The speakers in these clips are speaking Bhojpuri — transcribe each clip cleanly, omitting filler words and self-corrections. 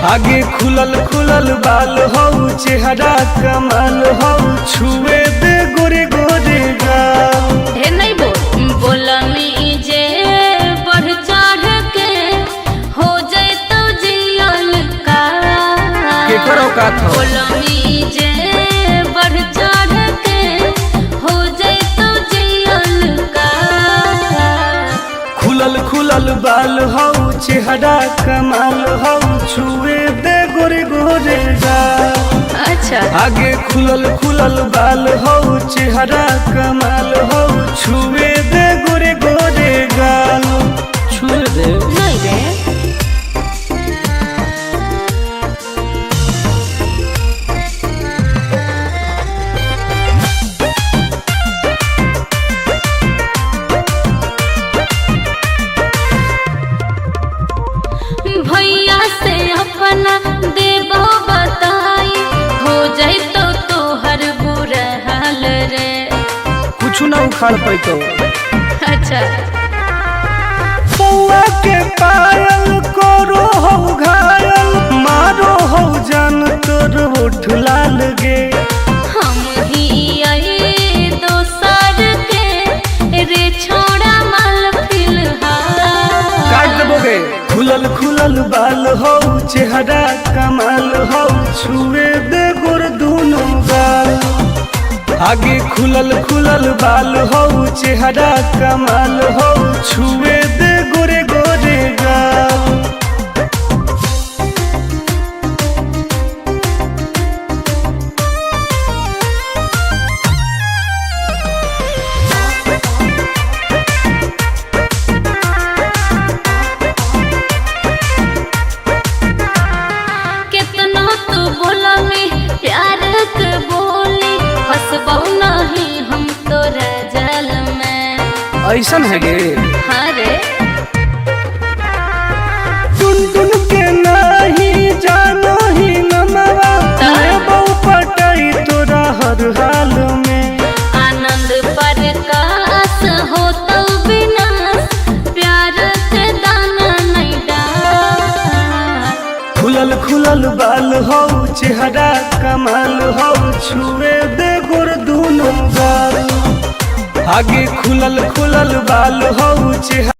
आगे खुलल खुलल बाल हो चेहरा कमाल हो छुए दे गोरे गोरे गाल। हे नहीं बोलमी जे बढ़ चढ़ के हो जाए तो जियल का केकरो का था बोलमी जे बढ़ चढ़ के हो जाए तो जियल का। खुलल खुलल बाल हो चेहरा कमाल हो छुए दे गोरे गोरे गाल। अच्छा आगे खुलल खुलल बाल हो चेहरा कमाल हो छुए दे गोरे गोरे गाल। छुए दे नहीं रे भैया से अपना देबो बताई हो जाए तो तोहर बुरा हाल रे। कुछ ना उखाड़ पैतो। अच्छा पौआ के पायल करो हो घायल मारो हो जान तोर होठ लाल गे। हम ही आई दोसर के रे छोड़ा माल फिलहाल। काट देबोगे खुलल खुलल बाल हो चेहरा कमाल हो छुए दे गोर दोनों गाल। आगे खुलल खुलल बाल हो चेहरा कमाल हो छुए दे गोरे गोरे गाल। कितना तू बोला में प्यार के बोली फंसबो नहीं हम तोरा जाल में। ऐसन है गे हाँ रे टुन टुन के नहीं जानो ही नमवा लेबो पटाई तोरा हर हाल में। आनंद प्रकाश हो तो विनाश प्यार के दाना नहीं डाल। खुलल खुलल बाल हो चेहरा कमाल हो छुए दे गोर दोनों गाल। आगे खुलल खुलल बाल हो चेहरा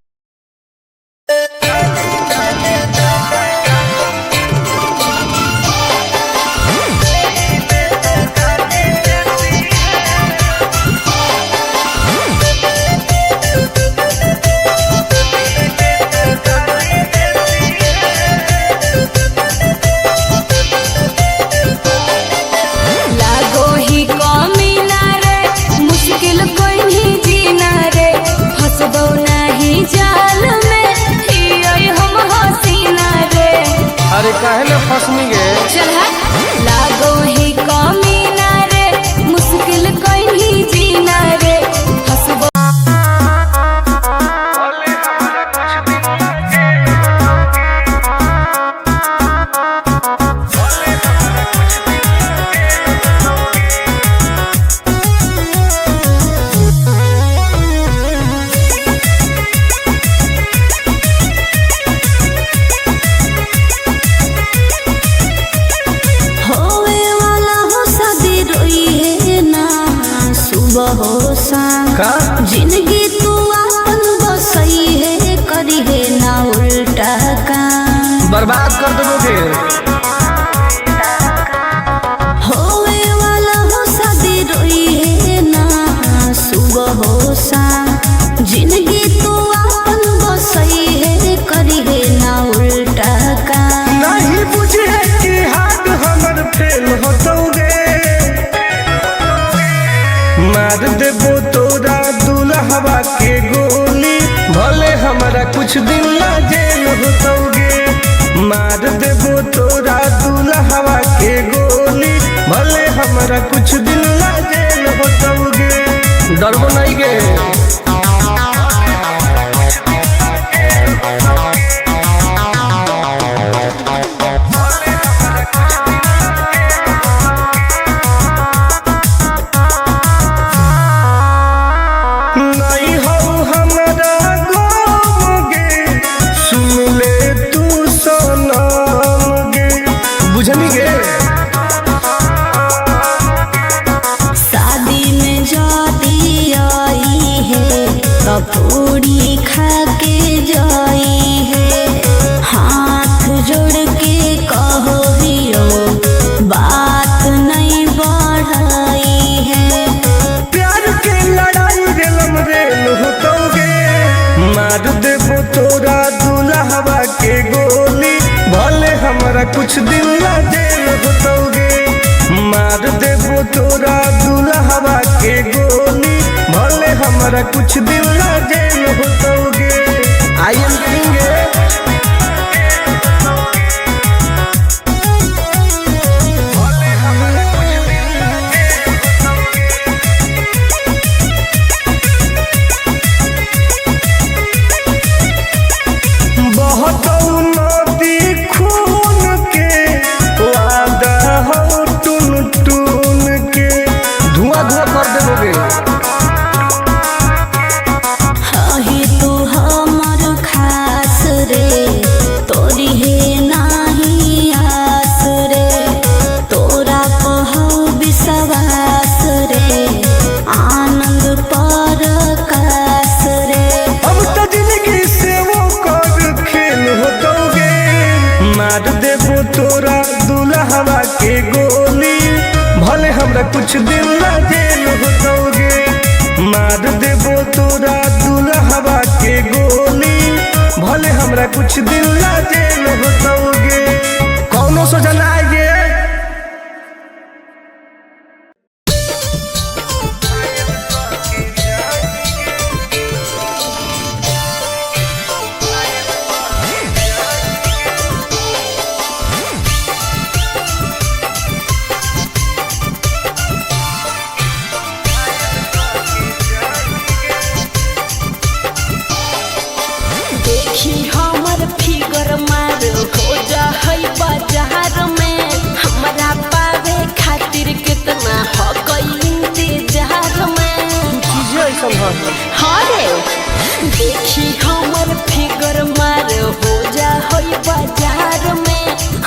लागो ही कमीना रे मुश्किल कोई नहीं जीना रे फंसबो नहीं जाल में हियै हम हसीना रे। अरे काहे ले फसनी गे चल लागो ही कमीना रे मुश्किल कोई नहीं जीना रे फंसबो। होवे वाला हो शादी रोई है ना सुबह हो शाम का जिंदगी तू अपन बसई है करी है ना उल्टा काम। बर्बाद कर देबोगे होवे वाला हो शादी रोई है ना सुबह हो शाम जिंदगी तू अपन बसई है करी है ना उल्टा काम। नहीं बुझे कि हाथ हमर फेल होतोगे मार देबो तोरा दुल्हवा के गोली भले हमारा कुछ दिन ला जेल होतोगे। मार देबो तोरा दुल्हवा के गोली भले हमारा कुछ दिन ला जेल होतोगे। डरबो नहीं गे नहीं हो हमारा गम गे सुन ले तू सनम गे। देबो तोरा दुल्हवा के गोली, भले हमरा कुछ दिन ला जेल होतोगे। मार देबो तोरा दुल्हवा के गोली, भले हमरा कुछ दिन ला जेल होतोगे। आई एम किंग तोरा दुल्हवा के गोली, भले हमरा कुछ दिन ला जेल होतोगे। मार देबो तोरा दुल्हवा के गोली, भले हमरा कुछ दिन ला जेल होतोगे। कौनो सोचा ना आइए। देखी हमर फिगर मार हो जा होई बाजार में,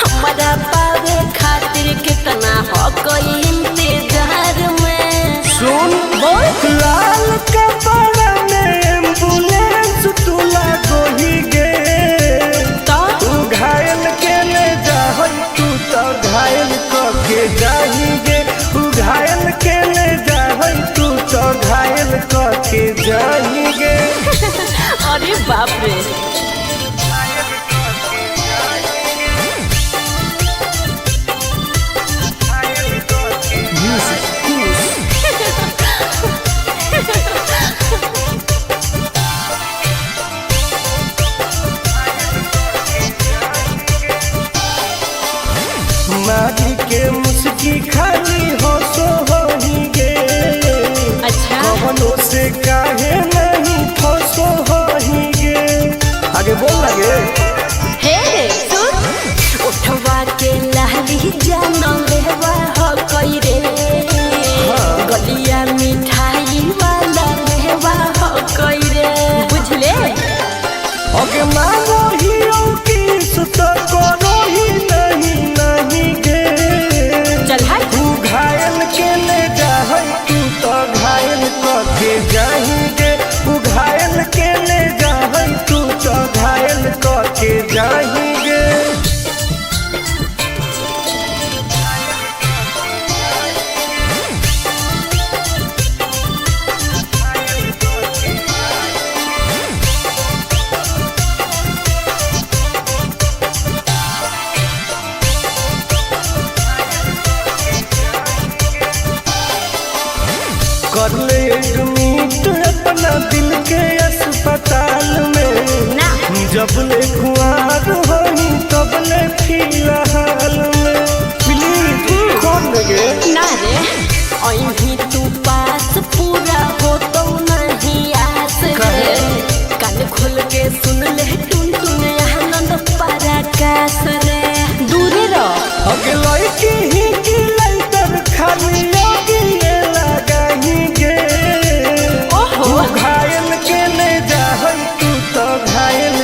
हमरा पावे खातिर कितना हो गई इंतजार में। सुन लाल कपड़ा में एम्बुलेंस तुला गोही गे, तू घायल के ले जा तू तो घायल के जाही गे। तू घायल के ले जा तू तो घायल के जाही गे। अरे बाप रे। मारी के मुस्की खाली होशो होही गे। अच्छा कवनो से काहे नहीं फसो होही गे। आगे बोल लगे हे सुन, उठवा के लहरी जानो लेवा हो कोई रे, गलिया मिठाई वाला लेवा हो कोई रे, बुझले। अगे मांगो ही किस तो करो ही नहीं गे। चल हाय। तू घायल के ले जा तू तो घायल के जाही गे। तू घायल के ले जा तू तो घायल के जाही गे। कर ले एडमिट अपना दिल के अस्पताल में ना। जब ले खुआर होई तब ले फिलहाल में। प्लीज कौन लगे ना रे, अहीं तू पास पूरा हो तो नहीं आस रे। कान खोल के सुन ले टुन टुन आनंद पराकाश रे। दूरे रह। अगे लड़की ही की लाइटर खाली लगी लगाही गे। ओहो घायल के ले जा तू तो घायल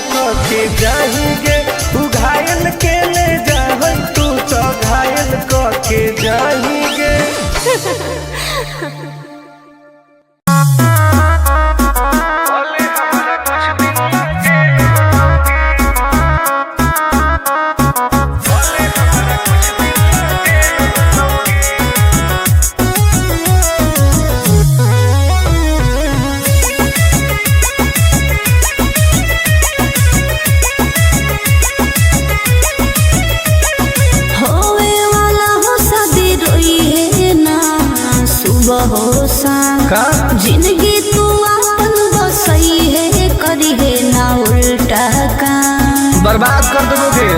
के जाही गे। तू घायल के ले जा तू तो घायल के जाही गे। बर्बाद कर दोगे।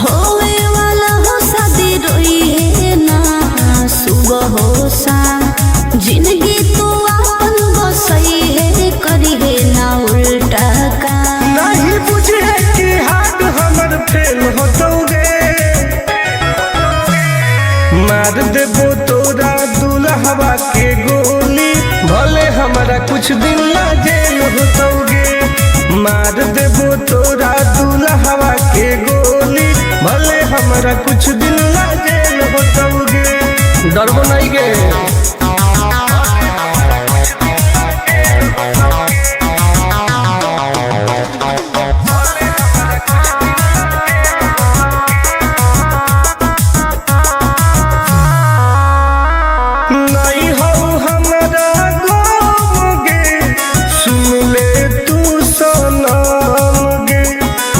होवे वाला हो शादी रोई है ना सुबह हो शाम, जिंदगी तो अपन बसई है करी है ना उल्टा काम। नहीं बुझे कि हाथ हमर फेल होतोगे, मार देबो तोरा दुल्हवा के गोली, भले हमारा कुछ दिन ना जेल होतोगे। मार देबो तोरा दुल्हवा के गोली, भले हमारा कुछ दिन ना जेल होतोगे। डरबो नहीं गे।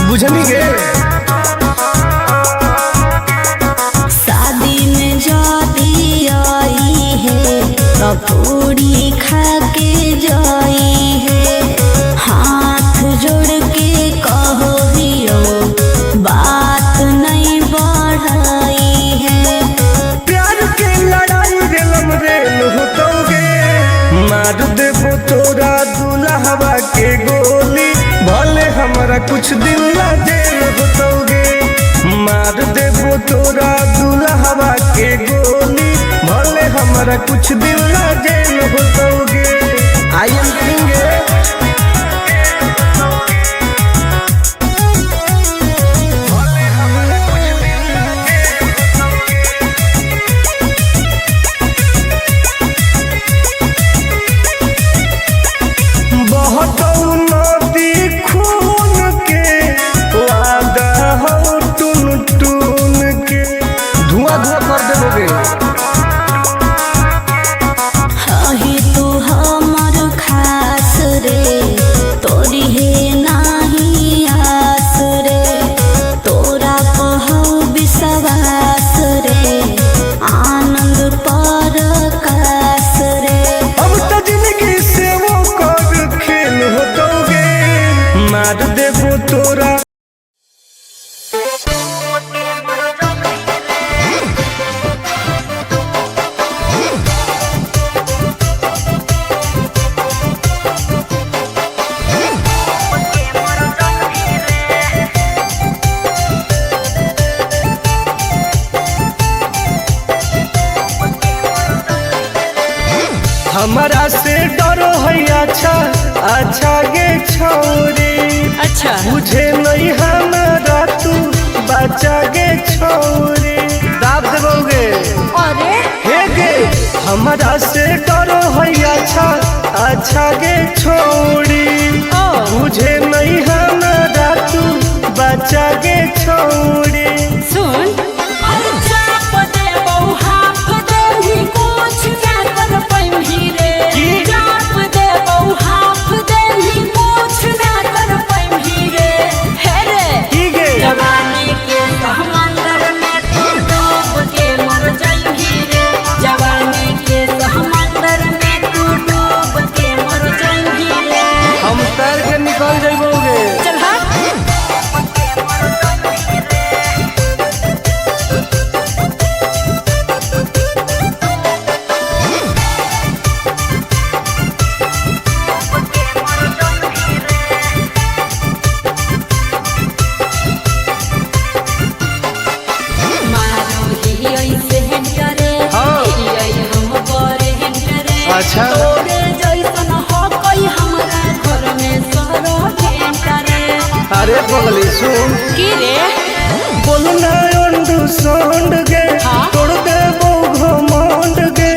बुझनी गे शादी में जाती आई है तो पूरी खा के जाई है, हाथ जोड़ के कहो दियो बात नहीं बढ़ाई है। प्यार के लड़ाई रेलम रेल होतोगे, मार देबो तोरा दुल्हवा के गोली, भले हमारा कुछ दिन ना जेल होतोगे। मार देबो तोरा दुल्हवा के गोली, भले हमारा कुछ दिन ना जेल होतोगे। आई एम करेंगे बहुत नदी खून के वादा हो टून टून के, धुआं धुआं कर देबोगे। हही तू हमर खास रे, तोरी है नाही आस रे, तोरा कहौ विश्वास रे, आनंद परकाश रे। अब तो जिंदगी से वो कर खेल होतोगे, मार देबो तोरा। हमारा से डरो है अच्छा अच्छा गे छोरी, अच्छा बुझे नहीं हमारा तू बचा गे छोरी। दाब देबोगे अरे हे गे, हमारा से डरो है अच्छा अच्छा गे छोरी, बुझे नहीं हमारा तू बचा गे छोरी। सुन हम तैर के निकल जाइबोगे। चल अच्छा अरे बगली सुन की रे बोलना अंडरस्टैंड गे, तोड़ देबो घमंड गे,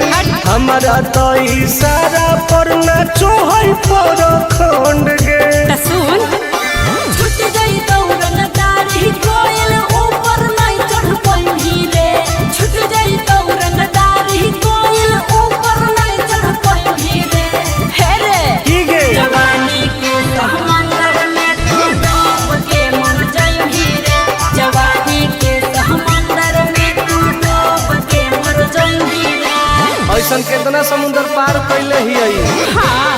हमारा तो इशारा पर नाचो है पर खंड गे। सुन छुट गई दौड़न दारी कोयल ऊपर नहीं चढ़ पाई रे, छुट गई दौड़न दारी कोयल ऊपर नहीं चढ़ पाई रे। हे रे की गे जवानी के समंदर में तू डूब के मर जाई रे, जवानी के समंदर में तू डूब के मर जाई रे। ऐसन कितना समुद्र पार कैले ही। हाँ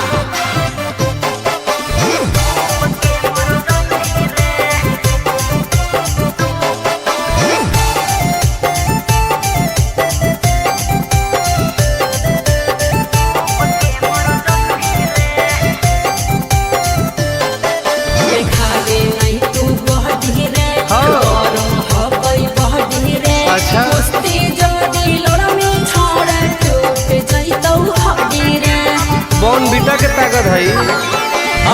लागत है।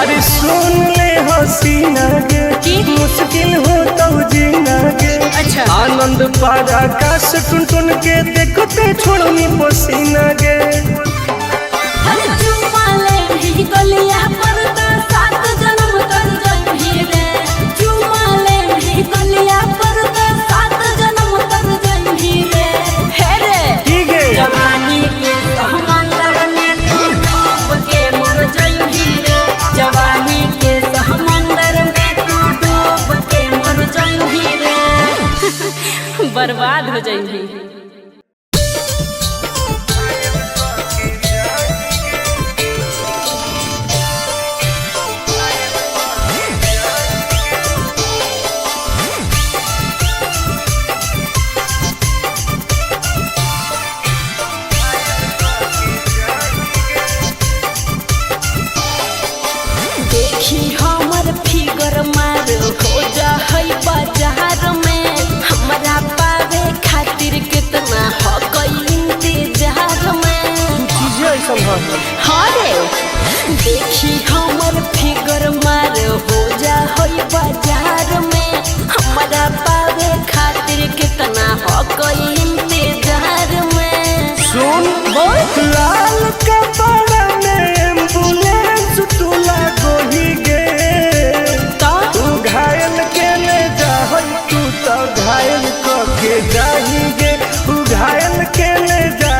अरे सुन ले हसीना के मुश्किल हो तो जीना के। अच्छा आनंद पार आकाश टुन टुन के देखते छोड़नी पसीना के। गलिया पर सात जन्म कर जही रे चुमाले ही गलिया पर सात जन्म कर जही रे हे रे ठीक है जवानी के समंदर में तू डूब के मर जही रे जवानी के समंदर में तू डूब के मर जही रे बर्बाद हो जही। देखी हमर फिगर मार हो जा होई बाजार में हमरा पावे खातिर कितना हो कोई इंतजार में। सुन बोल लाल कपड़ा में एम्बुलेंस तुला गोही गे तो तू घायल के ले जा तू तो घायल के जाही गे तू घायल के ले जा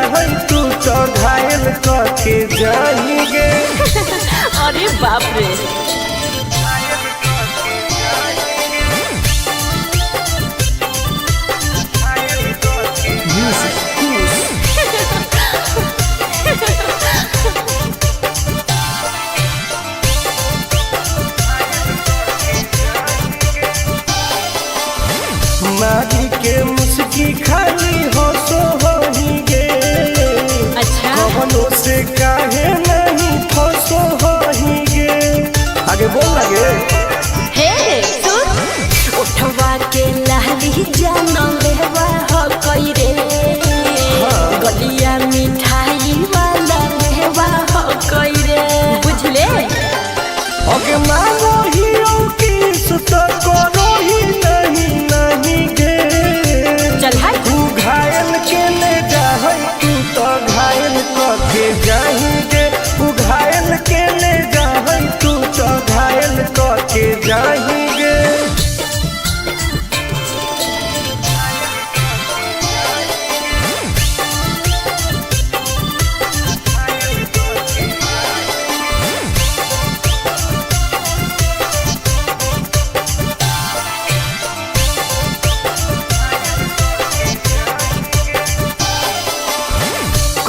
तू तो घायल के जाही गे। अरे बाप रे मारी के मुस्की खाली हो सो होही गे। अच्छा कवनों से काहे नहीं फसो होही गे। आगे बोल लगे हे सुन उठवा के लहरी जाना लेवा हो कोई रे गलिया मिठाई वाला लेवा हो कोई रे बुझले। ओके मानो ही की सुत करो ही नहीं गे। चल हाय तू घायल के ले जा तू तो घायल के जाही गे तू घायल के ले जा तू तो घायल के जाही गे।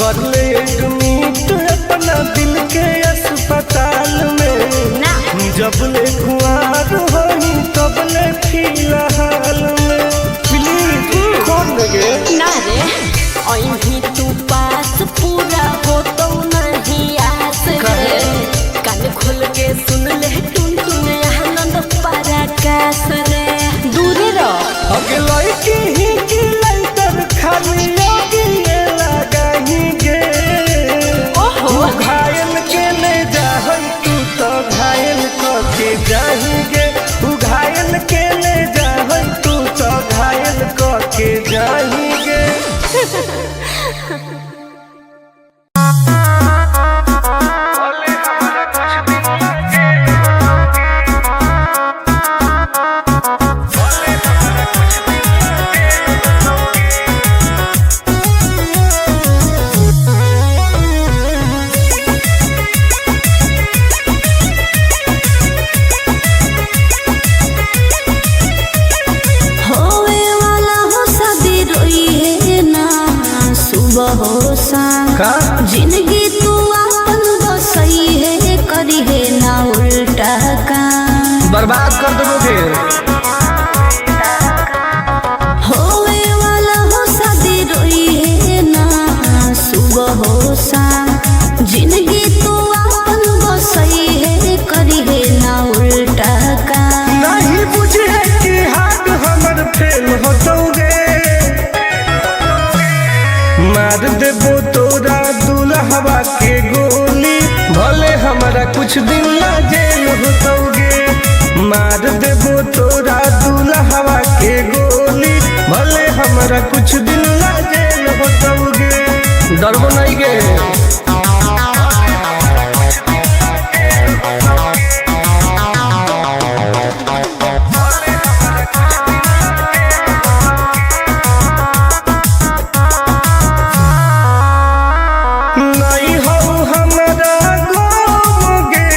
कर ले एडमिट अपना दिल के अस्पताल में ना जब ले खुआर होही तब ले फिलहाल में प्लीज खोल लगे ना रे अहीं तू पास पूरा हो तो नहीं आस रे कान खोल के सुन ले टुन टुन आनंद पराकाश रे दूर रह अगला की ही की लाइटर खाली आगे लगाही गे। ओहो घायल के ले जा तू तो घायल के जाही गे तू घायल के ले जा तू तो घायल के जाही गे। का जिंदगी तू अपन बसई है करी है ना उल्टा काम बर्बाद कर दोगे होवे वाला हो शादी रोई है ना सुबह हो शाम जिंदगी तू अपन बसई है करी है ना उल्टा काम नहीं बुझे कि हाथ हमर फेल होतोगे मार देबो तोरा दुल्हवा के गोली भले हमारा कुछ दिन ला जेल होतोगे। डरबो नहीं गे नहीं हो हमारा गोगे,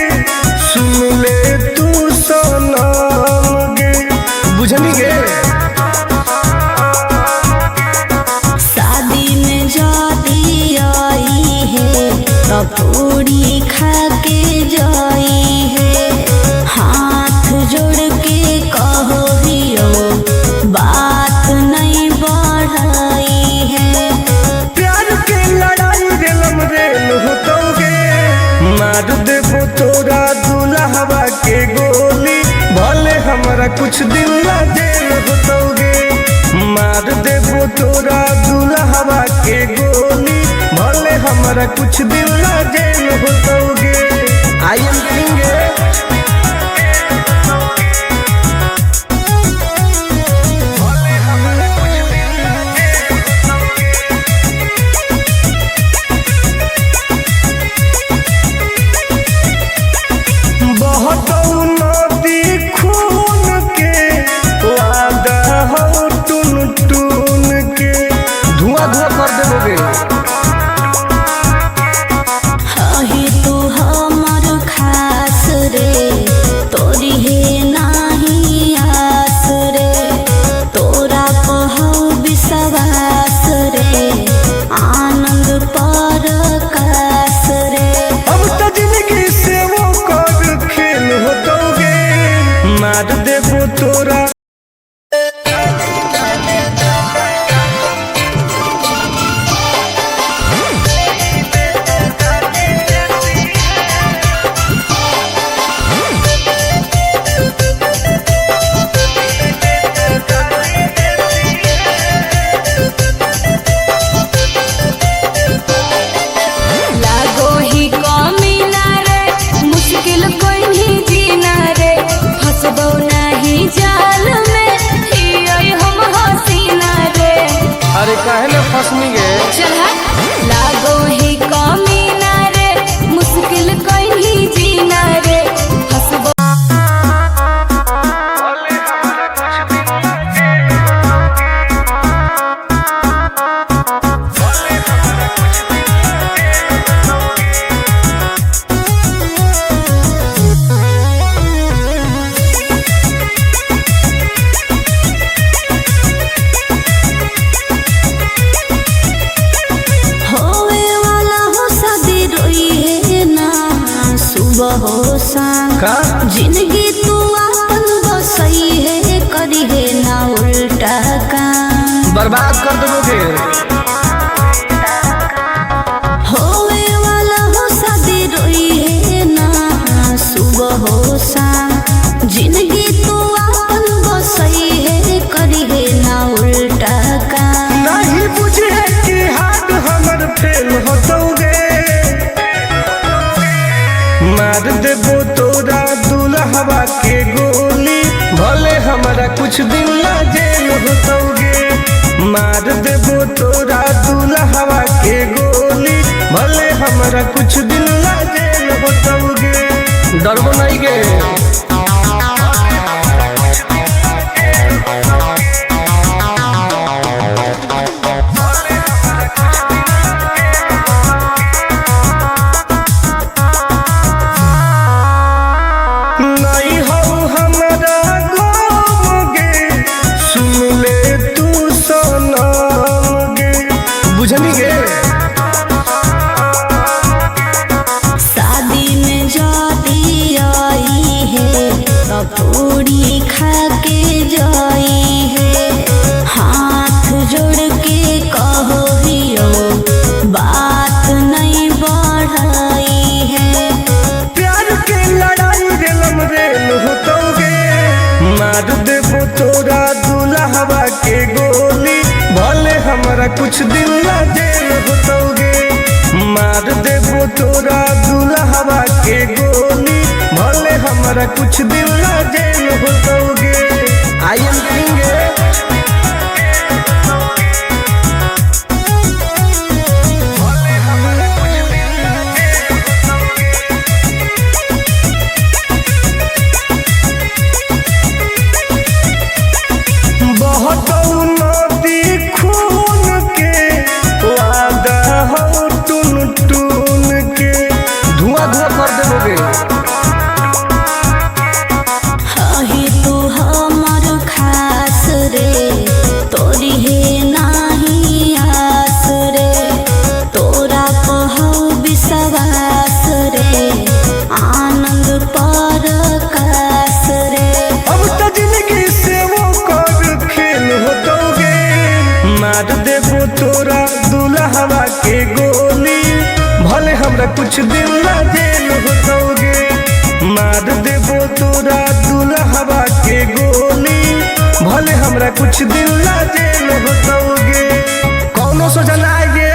सुन ले तू सनम गे, बुझनी गे। शादी में जाती आई है तो पूरी खा के जाई है, हाथ जोड़ के कहो हियो बात नहीं बढ़ाई है। प्यार के लड़ाई रेलम रेल होतोगे, मार देबो तोरा दुल्हवा के गोली, भले हमारा कुछ दिन ला जेल होतोगे। मार देबो तोरा दुल्हवा के गोली, भले हमारा कुछ दिन ला जेल होतोगे। आई एम किंग बहुत नदी खून के वादा हो टून टून के, धुआं धुआं कर देबोगे। हही तू हमर खास रे, तोरी है नाही आस रे, तोरा पहौ विश्वास रे, आनंद पर कास रे। अब तो जिंदगी से वो कर खेल होतोगे, मार देबो तोरा। लागो ही कमीना रे, मुश्किल कोई नहीं जीना रे, फंसबो नहीं जाल में, हियोई हम हसीना रे। अरे काहे ना फसनी गे, चल हट। लागो ही कमीना रे, मुश्किल कोई नहीं जीना रे, फंसबो। होवे वाला हो शादी रोई है ना, सुबह हो शाम का जिंदगी तू अपन बसई है, करी है ना उल्टा काम। बर्बाद कर देबोगे। होवे वाला हो शादी रोई है ना, सुबह हो शाम जिंदगी तू अपन बसई है, करी है ना उल्टा काम। नहीं बुझे कि हाथ हमर फेल होतोगे, मार देबो तोरा दुल्हवा के गोली, भले हमारा कुछ दिन ला जेल होतोगे। मार देबो तोरा दुल्हवा के गोली, भले हमारा कुछ दिन ला जेल होतोगे। डरबो नहीं गे नहीं हो हमारा गोगे, सुन ले तू सनम गे, बुझनी गे। शादी में जाती आई है तो पूरी खा के जाई है, हाथ जोड़ के कहो हियो बात नहीं बढ़ाई है। प्यार के लड़ाई रेलम रेल होतोगे, मार देबो तोरा दुल्हवा के गोली, भले हमारा कुछ दिन ला जेल होतोगे। मार देबो तोरा दुल्हवा के गोली, भले हमारा कुछ दिन ला जेल होतोगे। आई एम किंग गोली भले हमरा कुछ दिन ला जेल होतोगे। मार देबो तोरा दुल्हवा के गोली भले हमरा कुछ दिन ला जेल होतोगे। कौनो सोचा ना आएगे।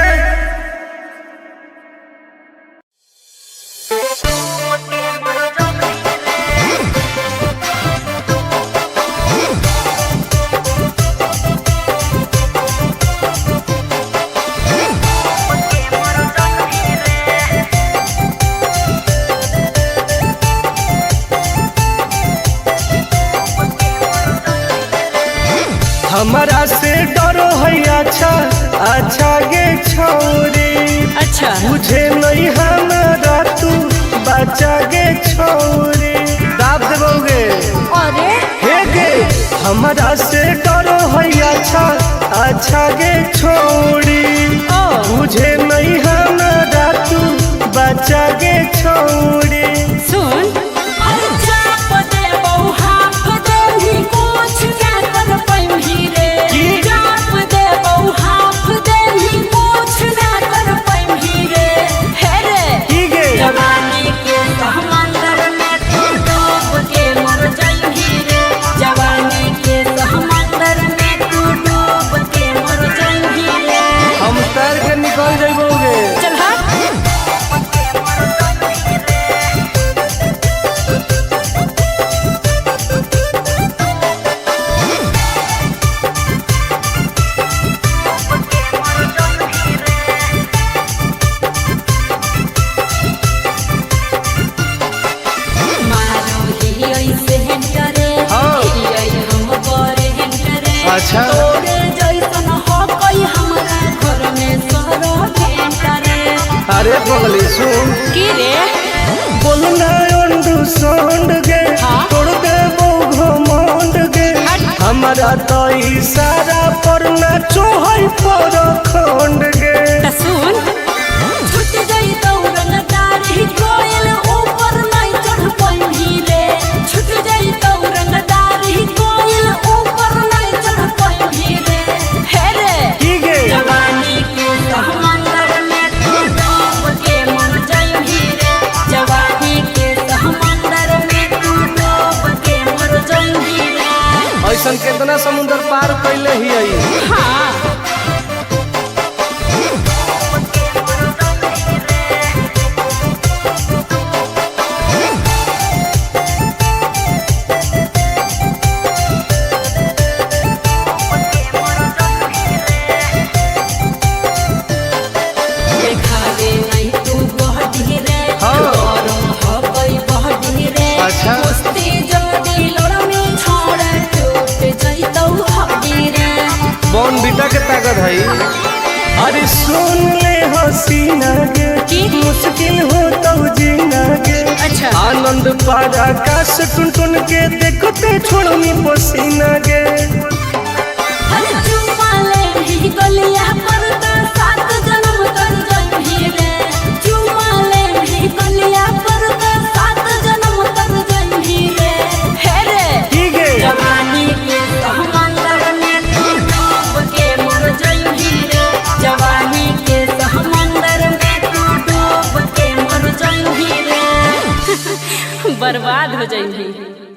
हमारा से डरो है अच्छा अच्छा गे छोरी। अच्छा मुझे नहीं हमारा तू बचा गे छोरी। दाब देबोगे अरे हे गे हमारा से डरो है अच्छा अच्छा गे छोरी। मुझे नहीं हमारा तू बचा गे छोरी। सुन निकल जाइबोगे। चल अच्छा अरे बगली सुन की रे बोलना अंडू गे तोड़ दे घमंड गे। हमारा तो इशारा पर नाचो है पर खंड गे। सुन छूट गई दौड़न दारी कोयल ऊपर नहीं चढ़ पाई रे। छूट गई दौड़न दारी कोयल ऊपर नहीं चढ़ पाई रे। हे रे की गे जवानी के समंदर में तू डूब के मर जाई रे। जवानी के समंदर में तू डूब के मर जाई रे। ऐसन कितना समुद्र पार कैले ही आई। हाँ अच्छा बॉन बीटा के ताकत है। अरे सुन ले हसीना गे मुश्किल हो तो जीना गे। अच्छा आनंद पारा आकाश टुन टुन के देखते छोड़नी पसीना गे। गलिया पर तो 7 जन्म कर जाई रे। चुमाले भी गलिया पर तो 7 जन्म कर जाई रे। हे रे ठीक है जवानी के समंदर में तू डूब के मर जाई रे। जवानी के समंदर में तू डूब के मर जाई रे। बर्बाद हो जाई।